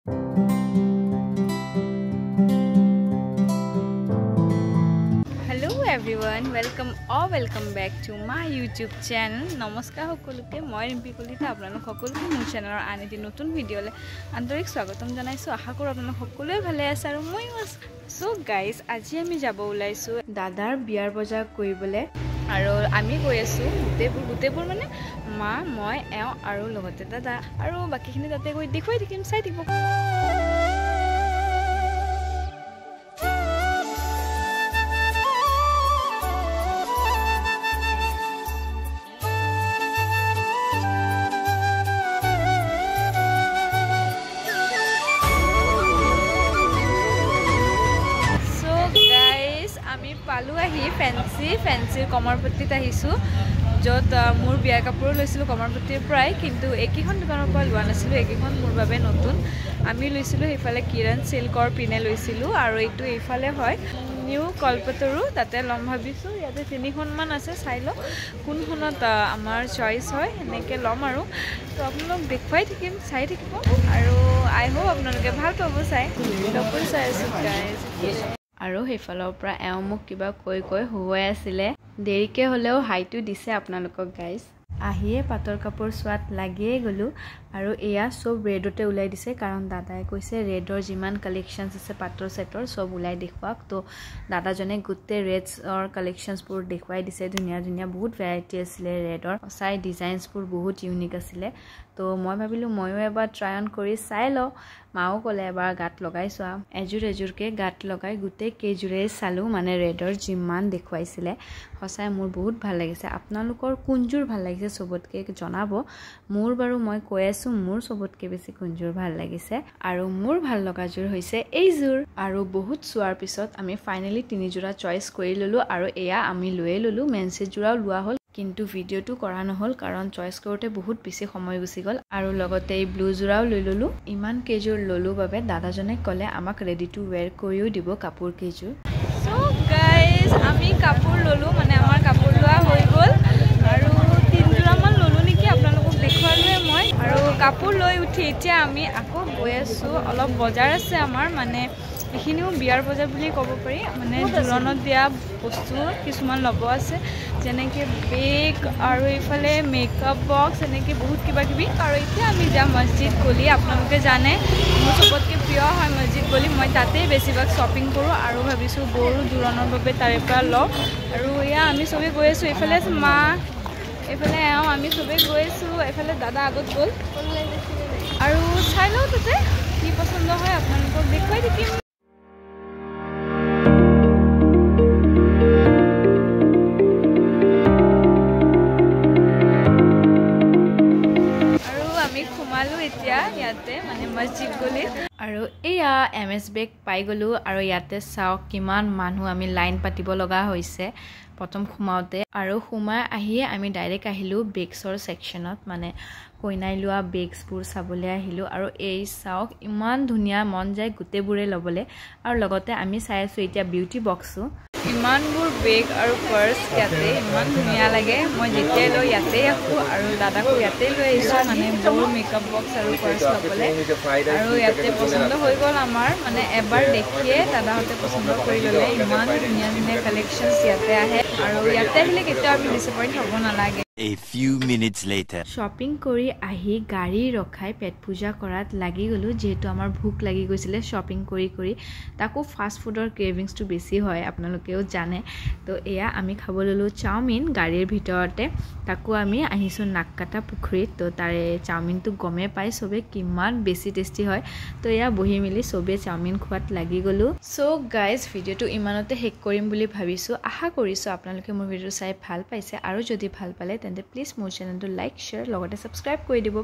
Hello everyone, welcome back to my YouTube channel. নমস্কাৰ সকলোকে মই ৰিম্পি কলিতা আপোনালোক সকলোকে মোৰ চেনেলৰ আন এটি নতুন ভিডিঅ'লে আন্তৰিক স্বাগতম জনাইছো আশা কৰো আপোনালোক সকলোৱে ভালে আছে আৰু মইও আছো সো গাইস আজি আমি যাব ওলাইছো দাদাৰ বিয়াৰ বজাৰ কৰিবলৈ আৰু আমি গৈ আছো গুটেবোৰ মানে মা মই এও আৰু লগতে দাদা আৰু বাকিখিনি তাতে গৈ দেখুৱাই দিম চাই দিব পালু আহি ফেন্সিৰ কমৰপট্টিত আহিছো যত মোৰ বিয়া কাপোৰ লৈছিলো কমৰপট্টিৰ পৰাই কিন্তু একেখন দোকানৰ পৰা লোৱা নাছিলো একেখন মোৰ বাবে নতুন আমি লৈছিলো ইফালে কিৰণ সিল্কৰ পিনে লৈছিলো আৰু এইটো ইফালে হয় নিউ কলপতৰু তাতে লম ভাবিছো ইয়াতে তিনিখনমান আছে চাই ল কোনখনত আমাৰ চইচ হয় এনেকৈ লম আৰু তো আপোনালোক দেখুৱাই থাকিম চাই থাকিব আৰু আই হোপ আপোনালোকে ভাল পাব চাই কাপোৰ চাই আছো গাইজ আৰু হেফালৰ পৰা এও মোক কিবা কৈ হুৱাই আছিলে দেৰিকে হলেও হাইটো দিছে আপোনালোকক গাইজ আহিয়ে পাটৰ কাপোৰ সোৱাত লাগিয়ে গলো আৰু এয়া সব ৰেডতে উলাই দিছে কাৰণ দাদাই কৈছে ৰেডৰ যিমান কালেকশনছ আছে পাটৰ সেটৰ সব উলাই দেখুৱাক তো দাদাজনে গুটে ৰেডৰ কালেকশনছবোৰ দেখুৱাই দিছে ধুনিয়া বহুত ভেৰাইটি আছিল ৰেডৰ সাই ডিজাইনছবোৰ বহুত ইউনিক আছিল তো মই ভাবিলো ময়ো এবাৰ ট্ৰাই অন কৰি চাই ল মাও কলে এবাৰ গাত লগাইছো এজুৰকে গাত লগাই গুটে কেজুৰে চালু মানে ৰেডৰ যিমান দেখুৱাইছিলে হসাই মোৰ বহুত ভাল লাগিছে আপোনালোকৰ কোনজুৰ ভাল লাগিছে সবতকে জনাব মোৰ বাৰু মই কৈ আছো মোৰ সবতকে বেছি কোনজুৰ ভাল লাগিছে আৰু মোৰ ভাল লগা জুৰ হৈছে এই জুৰ আৰু বহুত সোৱাৰ পিছত আমি ফাইনালি তিনি জোৰা চইচ কৰি ললো আৰু এয়া আমি লৈয়ে ললো মেনচি জোৰাও লোৱা হ'ল কিন্তু ভিডিওটো কৰা নহল কাৰণ চইচ কৰোতে বহুত বেছি সময় গুছি গল আৰু লগতে এই ব্লু জোৰাও লৈ ললো ইমান কেজুৰ ললো বাবে দাদাজনে কলে আমাক ৰেডি টু ওয়্যাৰ কৰিও দিব কাপোৰ কেজুৰ সো গাইজ আমি কাপোৰ ললো মানে আমাৰ কাপোৰ লোৱা হৈ গল আৰু তিন জোৰামান ললো নেকি আপোনালোকক দেখুৱালোৱে মই আৰু কাপোৰ লৈ উঠি এতিয়া আমি আকৌ গৈ আছো অলপ বজাৰ আছে আমাৰ মানে এইখিনিও বিয়াৰ বজাৰ বুলি ক'ব পাৰি মানে জোৰণত দিয়া বস্তু কিছুমান ল'ব আছে যেনেকৈ বেগ আৰু এইফালে মেকআপ বক্স এনেকৈ বহুত কিবাকিবি আৰু এতিয়া আমি যাম মছজিদ গলি আপোনালোকে জানে মোৰ চবতকৈ প্ৰিয় হয় মছজিদ গলি মই তাতেই বেছিভাগ শ্বপিং কৰোঁ আৰু ভাবিছোঁ বড়ো জোৰণৰ বাবে তাৰে পৰা লওঁ আৰু এয়া আমি চবেই গৈ আছোঁ এইফালে মা এইফালে এওঁ আমি চবেই গৈ আছোঁ এইফালে দাদা আগত গ'ল আৰু চাই লওঁ তাতে কি পচন্দ হয় আপোনালোকক দেখুৱাই থাকিম ইয়াতে মানে মছজিদ গলি আৰু এয়া এমএছ বেগ পাই গলো আৰু ইয়াতে চাওক কিমান মানুহ আমি লাইন পাতিব লগা হৈছে প্ৰথম খুমাওতে আৰু খুমাই আহিয়ে আমি ডাইৰেক্ট আহিলো বেগছৰ সেকশনত মানে কইনাই লোৱা বেগছবোৰ চাবলৈ আহিলো আৰু এই চাওক ইমান ধুনিয়া মন যায় গুটেবোৰে লবলে আৰু লগতে আমি চাই আছো এতিয়া বিউটি বক্সও ইমানবোৰ বেগ আৰু পাৰ্স ইয়াতে ইমান ধুনিয়া লাগে মই যেতিয়াই লৈ ইয়াতে আহো আৰু দাদাকো ইয়াতে লৈ আহিছো মানে বৰ মেকআপ বক্স আৰু পাৰ্স লবলে আৰু ইয়াতে পছন্দ হৈ গল আমাৰ মানে এবাৰ দেখিয়ে দাদাহতে পছন্দ কৰি ললে ইমান ধুনিয়া কালেকশনছ ইয়াতে আহে আৰু ইয়াতে আহিলে কেতিয়াও আমি ডিসএপইন্ট হ'ব নালাগে A few minutes later shopping কৰি আহি গাড়ী ৰখাই পেট পূজা কৰাত লাগি গলো যেহেতু আমাৰ ভুক লাগি গৈছিলে শপিং কৰি তাকো ফাষ্ট ফুডৰ ক্ৰেভিংছটো বেছি হয় আপোনালোকেও জানে তো এয়া আমি খাব ললো চাওমিন গাড়ীৰ ভিতৰতে তাকো আমি আহিছো নাককাটা পুখুৰীত তো তাৰে চাওমিনটো গমে পাই সবে কিমান বেছি টেষ্টি হয় তো এয়া বহি মিলি সবে চাওমিন খোৱাত লাগি গলো সো গাইজ ভিডিওটো ইমানতে শেষ কৰিম বুলি ভাবিছো আশা কৰিছো আপোনালোকে মোৰ ভিডিও চাই ভাল পাইছে আৰু যদি ভাল পালে তেন্তে প্লিজ মোৰ চেনেলটো লাইক শ্বেয়াৰ লগতে সাবস্ক্ৰাইব কৰি দিব